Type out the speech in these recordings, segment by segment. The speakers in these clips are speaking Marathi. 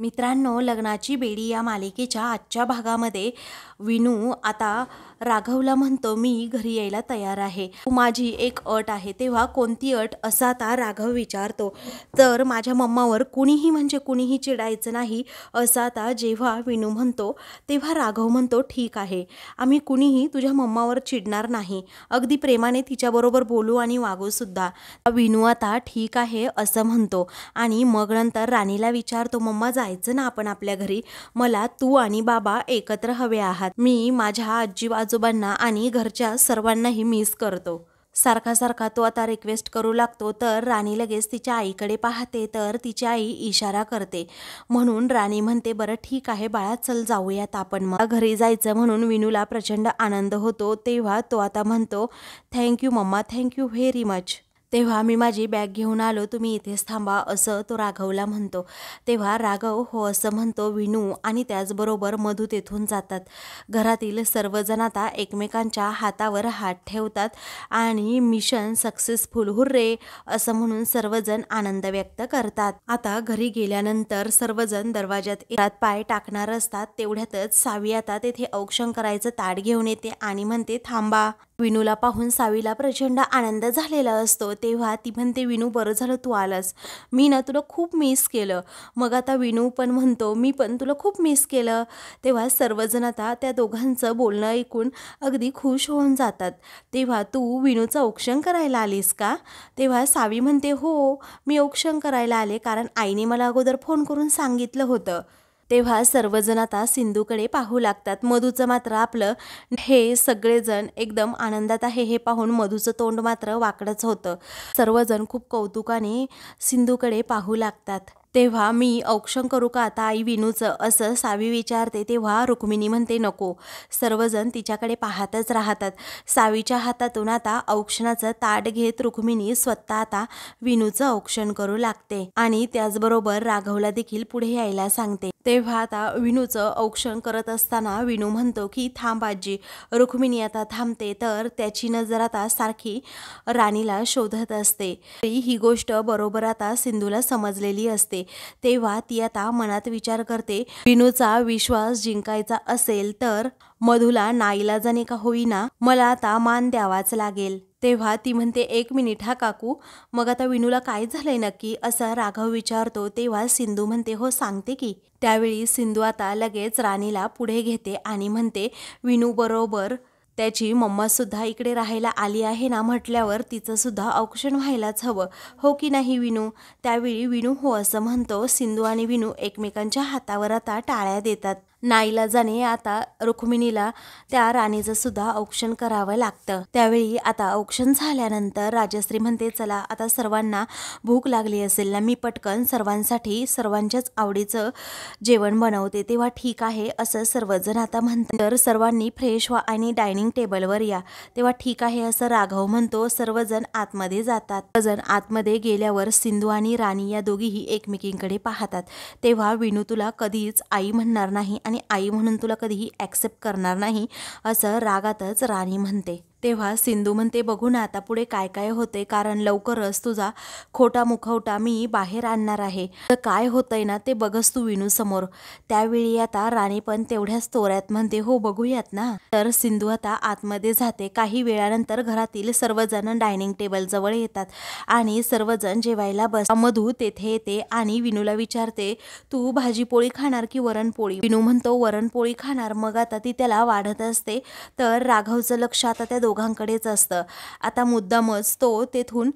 मित्रांनो, लग्नाची बेडी या मालिकेच्या आजच्या भागामध्ये विनू आता राघवला म्हणतो, मी घरी यायला तयार आहे, माझी एक अट आहे. तेव्हा कोणती अट असं आता राघव विचारतो. तर माझ्या मम्मावर कुणीही म्हणजे कुणीही चिडायचं नाही असं आता जेव्हा विनू म्हणतो तेव्हा राघव म्हणतो, ठीक आहे, आम्ही कुणीही तुझ्या मम्मावर चिडणार नाही, अगदी प्रेमाने तिच्याबरोबर बोलू आणि वागू सुद्धा. विनू आता ठीक आहे असं म्हणतो आणि मग नंतर राणीला विचारतो, मम्मा जायचं ना आपण आपल्या घरी, मला तू आणि बाबा एकत्र हवे आहात, मी माझ्या आजी आजोबांना आणि घरच्या सर्वांनाही मिस करतो. सारखा सारखा तो आता रिक्वेस्ट करू लागतो. तर राणी लगेच तिच्या आईकडे पाहते तर तिची आई इशारा करते, म्हणून राणी म्हणते, बरं ठीक आहे बाळा, चल जाऊयात आपण. मग घरी जायचं म्हणून विनूला प्रचंड आनंद होतो. तेव्हा तो आता म्हणतो, thank you mama, thank you very much. तेव्हा मी माझी बॅग घेऊन आलो, तुम्ही इथेच थांबा असं तो राघवला म्हणतो. तेव्हा राघव हो असं म्हणतो. विनू आणि त्याचबरोबर मधू तेथून जातात. घरातील सर्वजण आता एकमेकांच्या हातावर हात ठेवतात आणि मिशन सक्सेसफुल, हुर्रे असं म्हणून सर्वजण आनंद व्यक्त करतात. आता घरी गेल्यानंतर सर्वजण दरवाजात पाय टाकणार असतात. तेवढ्यातच सावी आता तेथे औक्षण करायचं ताट घेऊन येते आणि म्हणते, थांबा. विनूला पाहून सावीला प्रचंड आनंद झालेला असतो. तेव्हा ती म्हणते, विनू बरं झालं तू आलास, मी ना तुला खूप मिस केलं. मग आता विनू पण म्हणतो, मी पण तुला खूप मिस केलं. तेव्हा सर्वजण आता त्या दोघांचं बोलणं ऐकून अगदी खुश होऊन जातात. तेव्हा तू विनूचं औक्षण करायला आलीस का? तेव्हा सावी म्हणते, हो मी औक्षण करायला आले, कारण आईने मला अगोदर फोन करून सांगितलं होतं. तेव्हा सर्वजण आता सिंधूकडे पाहू लागतात. मधूचं मात्र आपलं हे सगळेजण एकदम आनंदात आहे हे पाहून मधूचं तोंड मात्र वाकडंच होतं. सर्वजण खूप कौतुकाने सिंधूकडे पाहू लागतात. तेव्हा मी औक्षण करू का आता आई विनूचं असं सावी विचारते. तेव्हा रुक्मिणी म्हणते, नको. सर्वजण तिच्याकडे पाहतच राहतात. सावीच्या हातातून आता औक्षणाचं ताट घेत रुक्मिणी स्वतः आता विनूचं औक्षण करू लागते आणि त्याचबरोबर राघवला देखील पुढे यायला सांगते. तेव्हा आता विनूचं औक्षण करत असताना विनू म्हणतो की थांब आजी. रुक्मिणी आता थांबते तर त्याची नजर आता सारखी राणीला शोधत असते. ही गोष्ट बरोबर आता सिंधूला समजलेली असते. तेव्हा ती आता मनात विचार करते, विनूचा विश्वास जिंकायचा असेल तर मधूला नाईलाजाने का होईना मला आता मान द्यावाच लागेल. तेव्हा ती म्हणते, एक मिनिट हा काकू, मग आता विनूला काय झालंय नक्की असं राघव विचारतो. तेव्हा सिंधू म्हणते, हो सांगते की. त्यावेळी सिंधू आता लगेच राणीला पुढे घेते आणि म्हणते, विनू बरोबर त्याची मम्मा सुद्धा इकडे राहायला आली आहे ना, म्हटल्यावर तिचं सुद्धा औक्षण व्हायलाच हवं, हो की नाही विनू? त्यावेळी विनू हो असं म्हणतो. सिंधू आणि विनू एकमेकांच्या हातावर आता टाळ्या देतात. नाईलाजाने आता रुक्मिणीला त्या राणीचं सुद्धा औक्षण करावं लागतं. त्यावेळी आता औक्षण झाल्यानंतर राजश्री म्हणते, चला आता सर्वांना भूक लागली असेल ना, मी पटकन सर्वांसाठी सर्वांच्याच आवडीचं जेवण बनवते. तेव्हा ठीक आहे असं सर्वजण आता म्हणतात. तर सर्वांनी फ्रेश व्हा आणि डायनिंग टेबलवर या. तेव्हा ठीक आहे असं राघव म्हणतो. सर्वजण आतमध्ये जातात. सर्वजण आतमध्ये गेल्यावर सिंधू आणि राणी या दोघीही एकमेकींकडे पाहतात. तेव्हा विनू तुला कधीच आई म्हणणार नाही आणि आई म्हणून तुला कधीही ॲक्सेप्ट करणार नाही असं रागातच राणी म्हणते. तेव्हा सिंधू म्हणते, बघू ना आता पुढे काय काय होते, कारण लवकरच तुझा खोटा मुखवटा मी बाहेर आणणार आहे. तर काय होतंय ना ते बघस तू विनू समोर. त्यावेळी आता राणी पण तेवढ्याच तोऱ्यात म्हणते, हो बघूयात ना. तर सिंधू आता आतमध्ये जाते. काही वेळानंतर घरातील सर्वजण डायनिंग टेबल जवळ येतात आणि सर्वजण जेवायला बस. मधू तेथे येते आणि विनूला विचारते, तू भाजी पोळी खाणार की वरणपोळी? विनू म्हणतो, वरणपोळी खाणार. मग आता ती त्याला वाढत असते. तर राघवचं लक्ष आता त्या दोघांकडेच असतं. आता मुद्दामच तो तेथून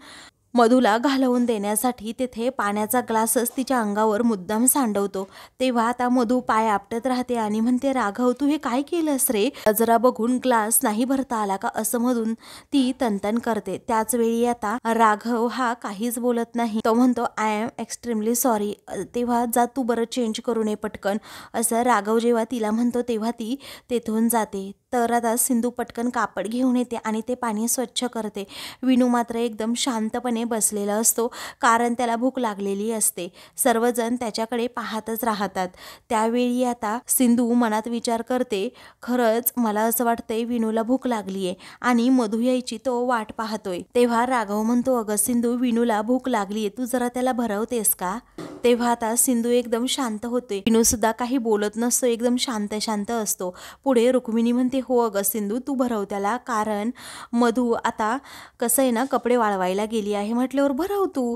मधूला घालवून देण्यासाठी तेथे पाण्याचा ग्लासच तिच्या अंगावर मुद्दाम सांडवतो. तेव्हा आता मधू पाय आपटत राहते आणि म्हणते, राघव तू हे काय केलंस रे? जरा बघून ग्लास नाही भरता आला का असं मधून ती तनतन करते. त्याच वेळी आता राघव हा काहीच बोलत नाही. तो म्हणतो, आय एम एक्स्ट्रीमली सॉरी. तेव्हा जा तू बरं चेंज करून ये पटकन असं राघव जेव्हा तिला म्हणतो तेव्हा ती तेथून जाते. तर आता सिंधू पटकन कापड घेऊन येते आणि ते पाणी स्वच्छ करते. विनू मात्र एकदम शांतपणे बसलेला असतो, कारण त्याला भूक लागलेली असते. सर्वजण त्याच्याकडे पाहतच राहतात. त्यावेळी आता सिंधू मनात विचार करते, खरंच मला असं वाटतंय विनूला भूक लागलीये आणि मधू यायची तो वाट पाहतोय. तेव्हा राघव म्हणतो, अगं सिंधू, विनूला भूक लागलीये, तू जरा त्याला भरवतेस का? तेव्हा आता सिंधू एकदम शांत होते. विनू सुद्धा काही बोलत नसतो, एकदम शांत शांत असतो. पुढे रुक्मिणी म्हणते, हो अगं सिंधू, तू भरव त्याला, कारण मधू आता कसं आहे ना, कपडे वाळवायला गेली आहे म्हटल्यावर भरव तू.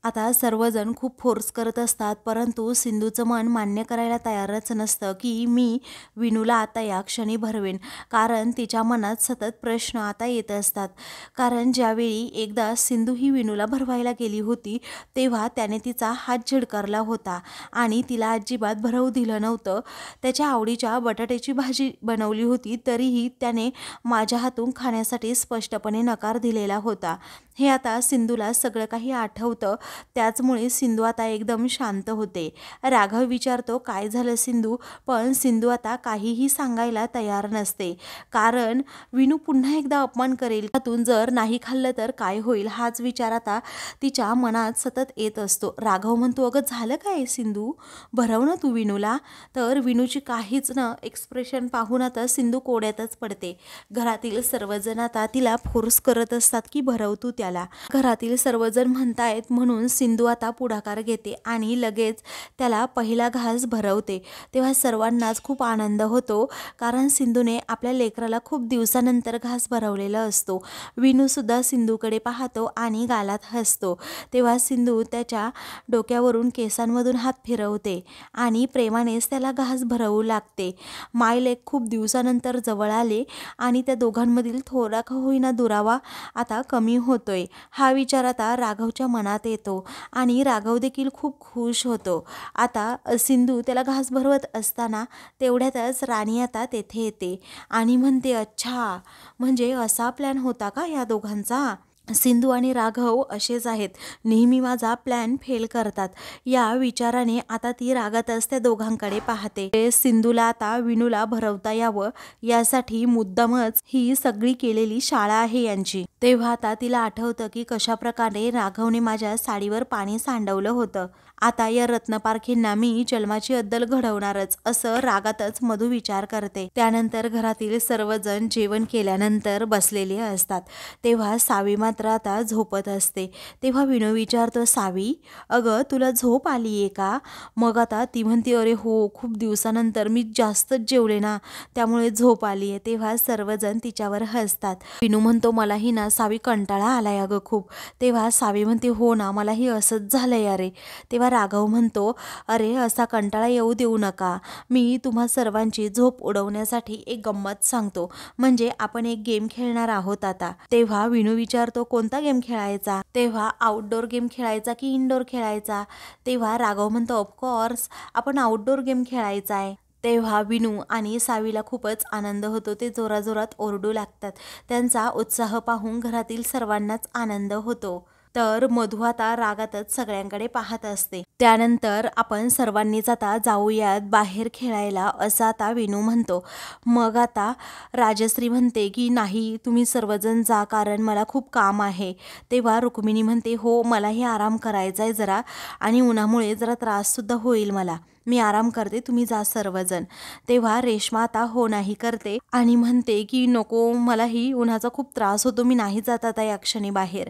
आता सर्वजण खूप फोर्स करत असतात, परंतु सिंधूचं मन मान्य करायला तयारच नसतं की मी विनूला आता या क्षणी भरवेन, कारण तिच्या मनात सतत प्रश्न आता येत असतात. कारण ज्यावेळी एकदा सिंधू ही विनूला भरवायला गेली होती तेव्हा त्याने तिचा हात झिडकारला होता आणि तिला अजिबात भरवू दिलं नव्हतं. त्याच्या आवडीच्या बटाट्याची भाजी बनवली होती, तरीही त्याने माझ्या हातून खाण्यासाठी स्पष्टपणे नकार दिलेला होता. हे आता सिंधूला सगळं काही आठवतं, त्याचमुळे सिंधू आता एकदम शांत होते. राघव विचारतो, काय झालं सिंधू? पण सिंधू आता काहीही सांगायला तयार नसते, कारण विनू पुन्हा एकदा अपमान करेल. त्यातून जर नाही खाल्लं तर काय होईल, हाच विचार आता तिच्या मनात सतत येत असतो. राघव म्हणतो, अगं झालं काय सिंधू, भरव ना तू विनूला. तर विनूची काहीच न एक्सप्रेशन पाहून आता सिंधू कोड्यातच पडते. घरातील सर्वजण आता तिला फोर्स करत असतात की भरव तू त्याला. घरातील सर्वजण म्हणतायत म्हणून सिंधू आता पुढाकार घेते आणि लगेच त्याला पहिला घास भरवते. तेव्हा सर्वांनाच खूप आनंद होतो, कारण सिंधूने आपल्या लेकराला खूप दिवसानंतर घास भरवलेला असतो. विनू सुद्धा सिंधूकडे पाहतो आणि गालात हसतो. तेव्हा सिंधू त्याच्या डोक्यावरून केसांमधून हात फिरवते आणि प्रेमानेच त्याला घास भरवू लागते. मायलेक खूप दिवसानंतर जवळ आले आणि त्या दोघांमधील थोडा का होईना दुरावा आता कमी होतोय, हा विचार आता राघवच्या मनात येतो आणि राघव देखील खूप खुश होतो. आता सिंधू त्याला घास भरवत असताना तेवढ्यातच राणी आता तेथे येते आणि म्हणते, अच्छा, म्हणजे असा प्लॅन होता का या दोघांचा? सिंधू आणि राघव असेच आहेत, नेहमी माझा प्लॅन फेल करतात. या विचाराने आता ती रागातच त्या दोघांकडे पाहते. सिंधूला आता विनूला भरवता यावं यासाठी मुद्दामच ही सगळी केलेली शाळा आहे यांची. तेव्हा आता तिला आठवतं की कशा प्रकारे राघवने माझ्या साडीवर पाणी सांडवलं होतं. आता या रत्नपारखींना मी जन्माची अद्दल घडवणारच, असं रागातच मधू विचार करते. त्यानंतर घरातील सर्वजण जेवण केल्यानंतर बसलेले असतात. तेव्हा सावी मात्र आता झोपत असते. तेव्हा विनू विचारतो, सावी, अगं तुला झोप आलीये का? मग आता ती म्हणते, अरे हो, खूप दिवसानंतर मी जास्तच जेवले ना, त्यामुळे झोप आलीये. तेव्हा सर्वजण तिच्यावर हसतात. विनू म्हणतो, मलाही ना सावी कंटाळा आलाय अगं खूप. तेव्हा सावी म्हणते, हो ना, मलाही असंच झालंय अरे. तेव्हा राघव म्हणतो, अरे असा कंटाळा येऊ देऊ नका, मी तुम्हा सर्वांची झोप उडवण्यासाठी एक गंमत सांगतो, म्हणजे आपण एक गेम खेळणार आहोत आता. तेव्हा विनू विचारतो, कोणता गेम खेळायचा? तेव्हा आउटडोर गेम खेळायचा की इनडोर खेळायचा? तेव्हा राघव म्हणतो, ऑफकोर्स आपण आउटडोर गेम खेळायचा आहे. तेव्हा विनू आणि सावीला खूपच आनंद होतो. ते जोराजोरात ओरडू लागतात. त्यांचा उत्साह पाहून घरातील सर्वांनाच आनंद होतो. तर मधू आता रागातच सगळ्यांकडे पाहत असते. त्यानंतर आपण सर्वांनीच आता जाऊयात बाहेर खेळायला, असं आता विनू म्हणतो. मग आता राजश्री म्हणते की नाही, तुम्ही सर्वजण जा, कारण मला खूप काम आहे. तेव्हा रुक्मिणी म्हणते, हो मलाही आराम करायचा आहे जरा, आणि उन्हामुळे जरा त्राससुद्धा होईल मला, मी आराम करते, तुम्ही जा सर्वजण. तेव्हा रेश्मा आता हो नाही करते आणि म्हणते की नको, मलाही उन्हाचा खूप त्रास होतो, मी नाही जात आता या क्षणी बाहेर,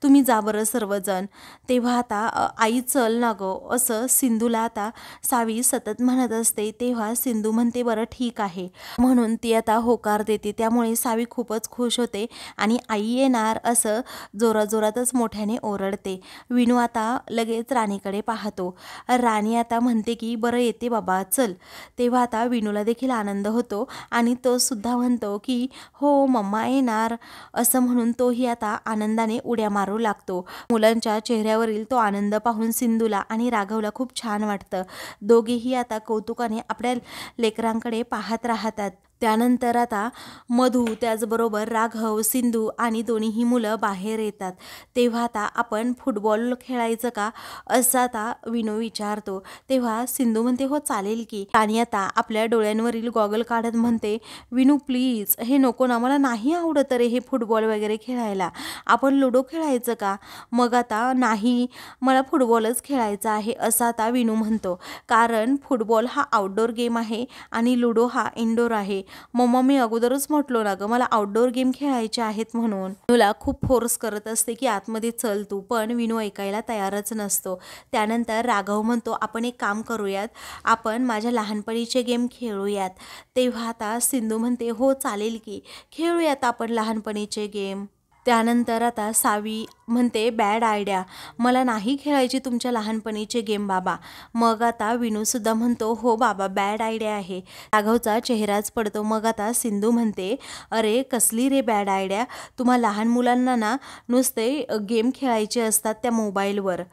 तुम्ही जा बरं सर्वजण. तेव्हा आता आई चल ना गं, असं सिंधूला आता सावी सतत म्हणत असते. तेव्हा सिंधू म्हणते, बरं ठीक आहे, म्हणून ती आता होकार देते. त्यामुळे सावी खूपच खुश होते आणि आई येणार असं जोराजोरातच मोठ्याने ओरडते. विनू आता लगेच राणीकडे पाहतो. राणी आता म्हणते की बरं येते बाबा चल. तेव्हा आता विनूला देखील आनंद होतो आणि तो सुद्धा म्हणतो की हो मम्मा येणार, असं म्हणून तोही आता आनंदाने उड्या मारू लागतो. मुलांच्या चेहऱ्यावरील तो आनंद पाहून सिंधूला आणि राघवला खूप छान वाटतं. दोघेही आता कौतुकाने आपल्या लेकरांकडे पाहत राहतात. त्यानंतर आता मधू त्याचबरोबर राघव, सिंधू आणि दोन्हीही मुलं बाहेर येतात. तेव्हा आता आपण फुटबॉल खेळायचं का असं आता विनू विचारतो. तेव्हा सिंधू म्हणते हो चालेल की. आणि आता आपल्या डोळ्यांवरील गॉगल काढत म्हणते विनू प्लीज हे नको ना, मला नाही आवडत रे हे फुटबॉल वगैरे खेळायला, आपण लुडो खेळायचं का. मग आता नाही मला फुटबॉलच खेळायचा आहे असं आता विनू म्हणतो. कारण फुटबॉल हा आउटडोर गेम आहे आणि लुडो हा इनडोर आहे. मम्मा मी अगोदरच म्हटलो ना गं मला आउटडोर गेम खेळायचे आहेत म्हणून. विनूला खूप फोर्स करत असते की आतमध्ये चल तू, पण विनू ऐकायला तयारच नसतो. त्यानंतर राघव म्हणतो आपण एक काम करूयात, आपण माझ्या लहानपणीचे गेम खेळूयात. तेव्हा आता सिंधू म्हणते हो चालेल की, खेळूयात आपण लहानपणीचे गेम. त्यानंतर आता सावी म्हणते बॅड आयडिया, मला नाही खेळायची तुमच्या लहानपणीचे गेम बाबा. मग आता विनूसुद्धा म्हणतो हो बाबा बॅड आयडिया आहे. राघवचा चेहराच पडतो. मग आता सिंधू म्हणते अरे कसली रे बॅड आयडिया, तुम्हा लहान मुलांना ना नुसते गेम खेळायचे असतात त्या मोबाईलवर.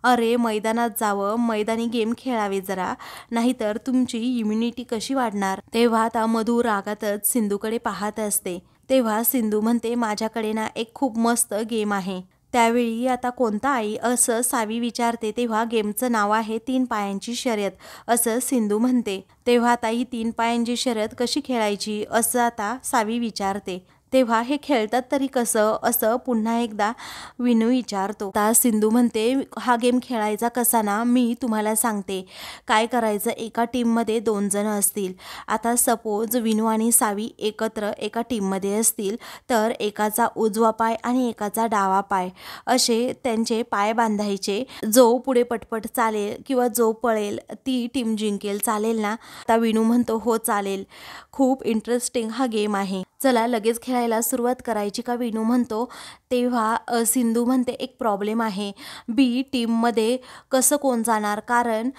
अरे मैदानात जावं, मैदानी गेम खेळावे जरा, नाहीतर तुमची इम्युनिटी कशी वाढणार. तेव्हा आता मधू रागातच सिंधूकडे पाहत असते. तेव्हा सिंधू म्हणते माझ्याकडे ना एक खूप मस्त गेम आहे. त्यावेळी आता कोणता आई असं सावी विचारते. तेव्हा गेमचं नाव आहे 3 पायांची शर्यत असं सिंधू म्हणते. तेव्हा आता ही 3 पायांची शर्यत कशी खेळायची असं आता सावी विचारते. तेव्हा हे खेळतात तरी कसं असं पुन्हा एकदा विनू विचारतो. आता सिंधू म्हणते हा गेम खेळायचा कसा ना मी तुम्हाला सांगते. काय करायचं, एका टीममध्ये 2 जण असतील. आता सपोज विनू आणि सावी एकत्र एका टीममध्ये असतील तर एकाचा उजवा पाय आणि एकाचा डावा पाय असे त्यांचे पाय बांधायचे. जो पुढे पटपट चालेल किंवा जो पळेल ती टीम जिंकेल, चालेल ना. आता विनू म्हणतो हो चालेल, खूप इंटरेस्टिंग हा गेम आहे, चला लगेच खेळायला सुरुवात करायची का विनू म्हणतो. तेव्हा सिंधू म्हणते एक प्रॉब्लेम आहे, बी टीममध्ये कसं कोण जाणार, कारण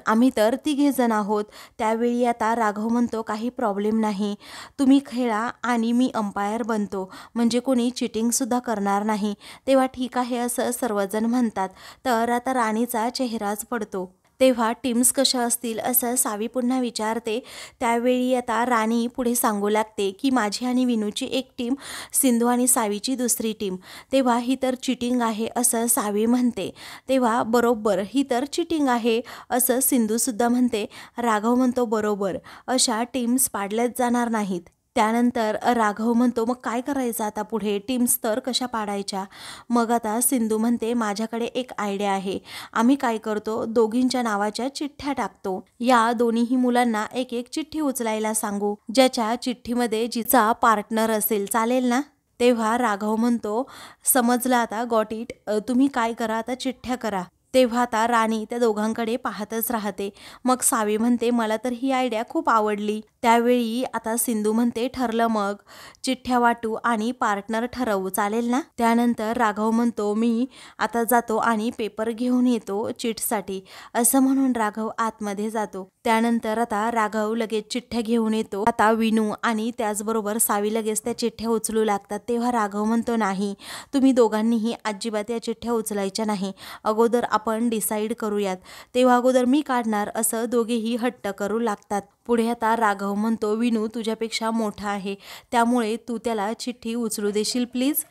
आम्ही तर 3घे जण आहोत. त्यावेळी आता राघव म्हणतो काही प्रॉब्लेम नाही, तुम्ही खेळा आणि मी अंपायर बनतो, म्हणजे कोणी चिटिंगसुद्धा करणार नाही. तेव्हा ठीक आहे असं सर्वजण म्हणतात. तर आता राणीचा चेहराच पडतो. तेव्हा टीम्स कशा असतील असं सावी पुन्हा विचारते. त्यावेळी आता राणी पुढे सांगू लागते की माझी आणि विनूची एक टीम, सिंधू आणि सावीची दुसरी टीम. तेव्हा ही तर चिटिंग आहे असं सावी म्हणते. तेव्हा बरोबर ही तर चिटिंग आहे असं सिंधूसुद्धा म्हणते. राघव म्हणतो बरोबर, अशा टीम्स पाडल्याच जाणार नाहीत. त्यानंतर राघव म्हणतो मग काय करायचं आता पुढे, टीम्स तर कशा पाडायच्या. मग आता सिंधू म्हणते माझ्याकडे एक आयडिया आहे, आम्ही काय करतो दोघींच्या नावाच्या चिठ्ठ्या टाकतो. या दोन्हीही मुलांना एक एक चिठ्ठी उचलायला सांगू, ज्याच्या चिठ्ठीमध्ये जिचा पार्टनर असेल, चालेल ना. तेव्हा राघव म्हणतो समजलं आता, गॉट इट, तुम्ही काय करा आता चिठ्ठ्या करा. तेव्हा आता राणी त्या दोघांकडे पाहतच राहते. मग सावी म्हणते मला तर ही आयडिया खूप आवडली. त्यावेळी आता सिंधू म्हणते ठरलं, मग चिठ्ठ्या वाटू आणि पार्टनर ठरवू, चालेल ना. त्यानंतर राघव म्हणतो मी आता जातो आणि पेपर घेऊन येतो चिटसाठी असं म्हणून राघव आतमध्ये जातो. त्यानंतर आता राघव लगेच चिठ्ठ्या घेऊन येतो. आता विनू आणि त्याचबरोबर सावी लगेच त्या चिठ्ठ्या उचलू लागतात. तेव्हा राघव म्हणतो नाही, तुम्ही दोघांनीही अजिबात या चिठ्ठ्या उचलायच्या नाही, अगोदर आपण डिसाईड करूयात. तेव्हा अगोदर मी काढणार असं दोघेही हट्ट करू लागतात. पुढे आता राघव म्हणतो विनू तुझ्यापेक्षा मोठा आहे, त्यामुळे तू त्याला चिठ्ठी उचलू देशील प्लीज.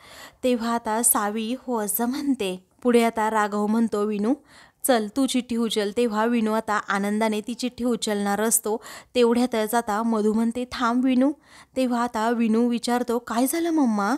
तेव्हा आता सावी हो असं म्हणते. पुढे आता राघव म्हणतो विनू चल तू चिठ्ठी उचल. तेव्हा विनू आता आनंदाने ती चिठ्ठी उचलणार असतो. तेवढ्यातच आता मधू म्हणते थांब विनू. तेव्हा आता विनू विचारतो काय झालं मम्मा.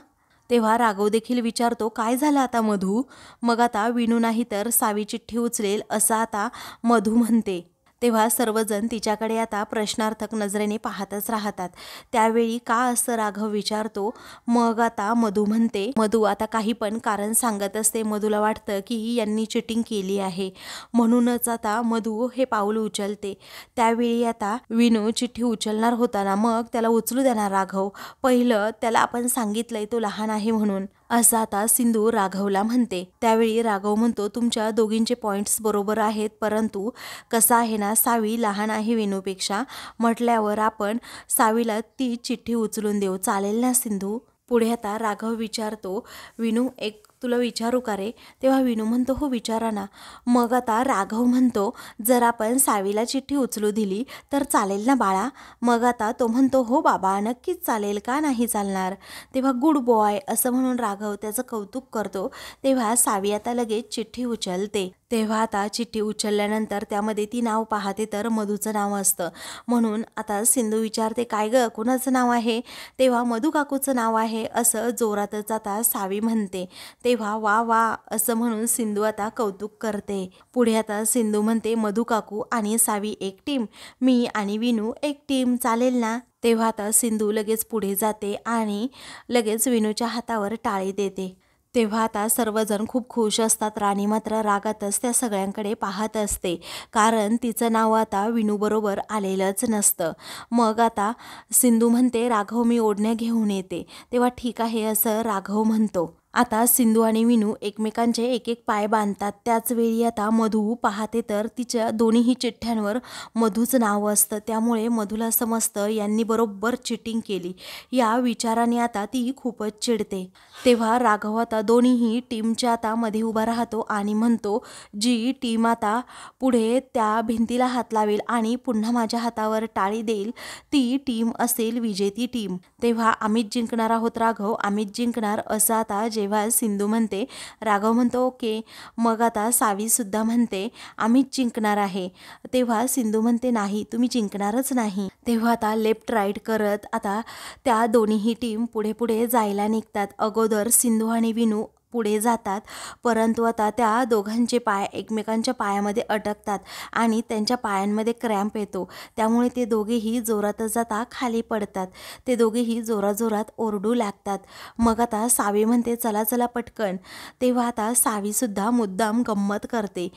तेव्हा राघव देखील विचारतो काय झालं आता मधू. मग आता विनू नाही तर सावी चिठ्ठी उचलेल असं आता मधू म्हणते. तेव्हा सर्वजण तिच्याकडे आता प्रश्नार्थक नजरेने पाहतच राहतात. त्यावेळी का असं राघव विचारतो. मग आता मधू म्हणते, मधू आता काही पण कारण सांगत असते. मधूला वाटतं की यांनी चिटिंग केली आहे, म्हणूनच आता मधू हे पाऊल उचलते. त्यावेळी आता विनू चिठ्ठी उचलणार होता ना, मग त्याला उचलू देणार राघव. पहिलं त्याला आपण सांगितलंय तो लहान आहे म्हणून, असं आता सिंधू राघवला म्हणते. त्यावेळी राघव म्हणतो तुमच्या दोघींचे पॉइंट्स बरोबर आहेत, परंतु कसं आहे ना सावी लहान आहे विनूपेक्षा, म्हटल्यावर आपण सावीला ती चिठ्ठी उचलून देऊ, चालेल ना सिंधू. पुढे आता राघव विचारतो विनू एक तुला विचारू का रे? तेव्हा विनू म्हणतो हो विचारा ना. मग आता राघव म्हणतो जर आपण सावीला चिठ्ठी उचलू दिली तर चालेल ना बाळा? मग आता तो म्हणतो हो बाबा नक्कीच चालेल, का नाही चालणार. तेव्हा गुड बॉय असं म्हणून राघव त्याचं कौतुक करतो. तेव्हा सावी आता लगेच चिठ्ठी उचलते. तेव्हा आता चिठ्ठी उचलल्यानंतर त्यामध्ये ती नाव पाहते तर मधूचं नाव असतं. म्हणून आता सिंधू विचारते काय ग कुणाचं नाव आहे? तेव्हा मधू काकूचं नाव आहे असं जोरातच आता सावी म्हणते. तेव्हा वा वा असं म्हणून सिंधू आता कौतुक करते. पुढे आता सिंधू म्हणते मधू काकू आणि सावी एक टीम, मी आणि विनू एक टीम, चालेल ना? तेव्हा आता सिंधू लगेच पुढे जाते आणि लगेच विनूच्या हातावर टाळी देते. तेव्हा आता सर्वजण खूप खुश असतात. राणी मात्र रागातच त्या सगळ्यांकडे पाहत असते, कारण तिचं नाव आता विनूबरोबर आलेलंच नसतं. मग आता सिंधू म्हणते राघव मी ओढण्या घेऊन येते. तेव्हा ठीक आहे असं राघव म्हणतो. आता सिंधू आणि विनू एकमेकांचे एक एक पाय बांधतात. त्याच वेळी आता मधू पाहते तर तिच्या दोन्हीही चिठ्ठ्यांवर मधूचं नाव असतं. त्यामुळे मधूला समजतं यांनी बरोबर चिटिंग केली. या विचाराने आता ती खूपच चिडते. तेव्हा राघव आता दोन्हीही टीमच्या आता मध्ये उभा राहतो आणि म्हणतो जी टीम आता पुढे त्या भिंतीला हात लावेल आणि पुन्हा माझ्या हातावर टाळी देईल ती टीम असेल विजेती टीम. तेव्हा आम्हीच जिंकणार आहोत राघव, आम्हीच जिंकणार असं आता जेव्हा सिंधू म्हणते राघव म्हणतो ओके. मग आता सावी सुद्धा म्हणते आम्हीच जिंकणार आहे. तेव्हा सिंधू म्हणते नाही तुम्ही जिंकणारच नाही. तेव्हा आता लेफ्ट राईट करत आता त्या दोन्हीही टीम पुढे पुढे जायला निघतात. अगोदर सिंधू आणि विनू पुढे जातात, परंतु आता त्या दोघांचे पाय एकमेकांच्या पायामध्ये अटकतात आणि त्यांच्या पायांमध्ये क्रॅम्प येतो. त्यामुळे ते दोघेही जोरातच आता खाली पडतात. ते दोघेही जोराजोरात ओरडू लागतात. मग आता सावी म्हणते चला चला पटकन. तेव्हा आता सावीसुद्धा मुद्दाम गंमत करते.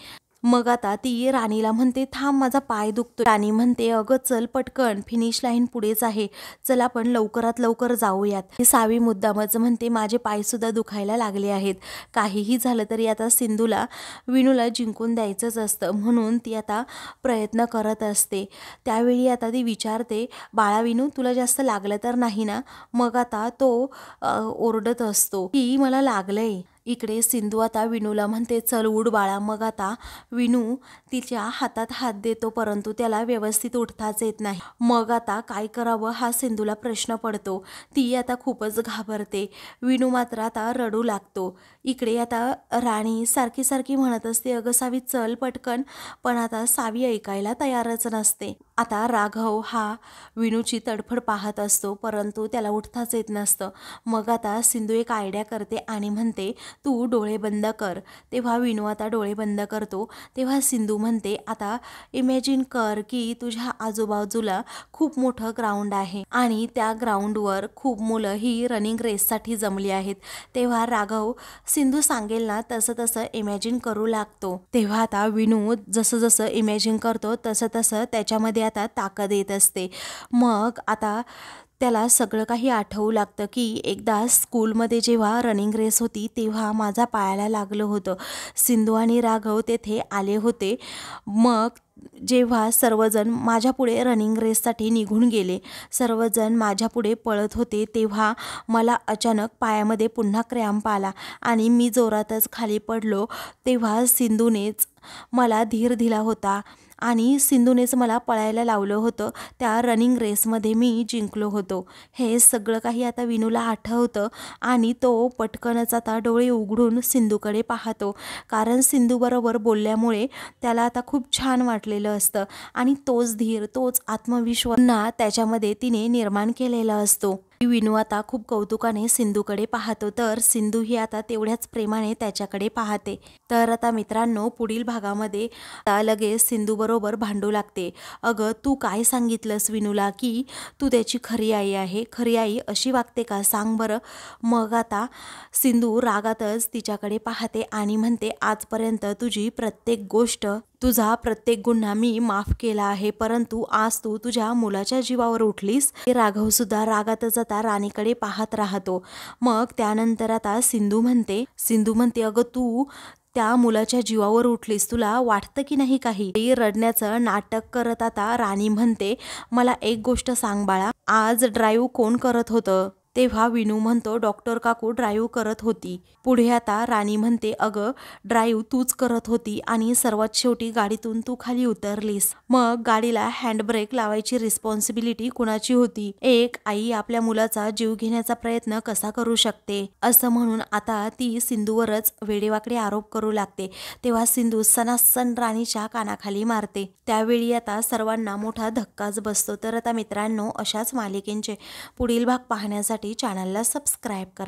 मग आता ती राणीला म्हणते थांब माझा पाय दुखतो. राणी म्हणते अगं चल पटकन, फिनिश लाईन पुढेच आहे, चल आपण लवकरात लवकर जाऊयात. सावी मुद्दामच म्हणते माझे पायसुद्धा दुखायला लागले आहेत. काहीही झालं तरी आता सिंधूला विनूला जिंकून द्यायचंच असतं, म्हणून ती आता प्रयत्न करत असते. त्यावेळी आता ती विचारते बाळा विनू तुला जास्त लागलं तर नाही ना? मग आता तो ओरडत असतो की मला लागलंय. इकडे सिंधू आता विनूला म्हणते चल उठ बाळा. मग आता विनू तिच्या हातात हात देतो, परंतु त्याला व्यवस्थित उठताच येत नाही. मग आता काय करावं हा सिंधूला प्रश्न पडतो. ती आता खूपच घाबरते. विनू मात्र आता रडू लागतो. इकडे आता राणी सारखी सारखी म्हणत असते अगं सावी चल पटकन, पण आता सावी ऐकायला तयारच नसते. आता राघव हा विनूची तडफड पाहत असतो, परंतु त्याला उठताच येत नसतं. मग आता सिंधू एक आयडिया करते आणि म्हणते तू डोळे बंद कर. तेव्हा विनू आता डोळे बंद करतो. तेव्हा सिंधू म्हणते आता इमॅजिन कर की तुझ्या आजूबाजूला खूप मोठं ग्राउंड आहे आणि त्या ग्राउंडवर खूप मुलं ही रनिंग रेससाठी जमली आहेत. तेव्हा राघव सिंधू सांगेल ना तसं तसं इमॅजिन करू लागतो. तेव्हा आता विनू जसं जसं इमॅजिन करतो तसं तसं त्याच्यामध्ये आता ताकद येत असते. मग आता त्याला सगळं काही आठवू लागतं की एकदा स्कूलमध्ये जेव्हा रनिंग रेस होती तेव्हा माझा पायाला लागलं होतं. सिंधू आणि राघव तेथे आले होते. मग जेव्हा सर्वजण माझ्यापुढे रनिंग रेससाठी निघून गेले, सर्वजण माझ्यापुढे पळत होते, तेव्हा मला अचानक पायामध्ये पुन्हा क्रॅम्प आला आणि मी जोरातच खाली पडलो. तेव्हा सिंधूनेच मला धीर दिला होता आणि सिंधूनेच मला पळायला लावलं होतं. त्या रनिंग रेसमध्ये मी जिंकलो होतो. हे सगळं काही आता विनूला आठवतं आणि तो पटकनच आता डोळे उघडून सिंधूकडे पाहतो, कारण सिंधूबरोबर बोलल्यामुळे त्याला आता खूप छान वाटलेलं असतं आणि तोच धीर तोच आत्मविश्वास ना त्याच्यामध्ये तिने निर्माण केलेला असतो. विनू आता खूप कौतुकाने सिंधूकडे पाहतो, तर सिंधू ही आता तेवढ्याच प्रेमाने त्याच्याकडे पाहते. तर आता मित्रांनो पुढील भागामध्ये लगेच सिंधू बरोबर भांडू लागते. अगं तू काय सांगितलंस विनूला की तू त्याची खरी आई आहे? खरी आई अशी वागते का सांग बरं? मग आता सिंधू रागातच तिच्याकडे पाहते आणि म्हणते आजपर्यंत तुझी प्रत्येक गोष्ट तुझा प्रत्येक गुन्हा मी माफ केला आहे, परंतु आज तू तुझ्या मुलाच्या जीवावर उठलीस. राघव सुद्धा रागातच आता राणीकडे पाहत राहतो. मग त्यानंतर आता सिंधू म्हणते अगं तू त्या मुलाच्या जीवावर उठलीस, तुला वाटतं की नाही काही? रडण्याचं नाटक करत आता राणी म्हणते मला एक गोष्ट सांग बाळा, आज ड्राईव्ह कोण करत होतं? तेव्हा विनू म्हणतो डॉक्टर काकू ड्राईव्ह करत होती. पुढे आता राणी म्हणते अगं ड्राईव्ह तूच करत होती आणि सर्वात शेवटी गाडीतून तू खाली उतरलीस. मग गाडीला हँडब्रेक लावायची रिस्पॉन्सिबिलिटी कुणाची होती? एक आई आपल्या मुलाचा जीव घेण्याचा प्रयत्न कसा करू शकते? असं म्हणून आता ती सिंधूवरच वेडेवाकडे आरोप करू लागते. तेव्हा सिंधू सणासण राणीच्या कानाखाली मारते. त्यावेळी आता सर्वांना मोठा धक्काच बसतो. तर आता मित्रांनो, अशाच मालिकेंचे पुढील भाग पाहण्यासाठी चॅनलला सबस्क्राईब करा.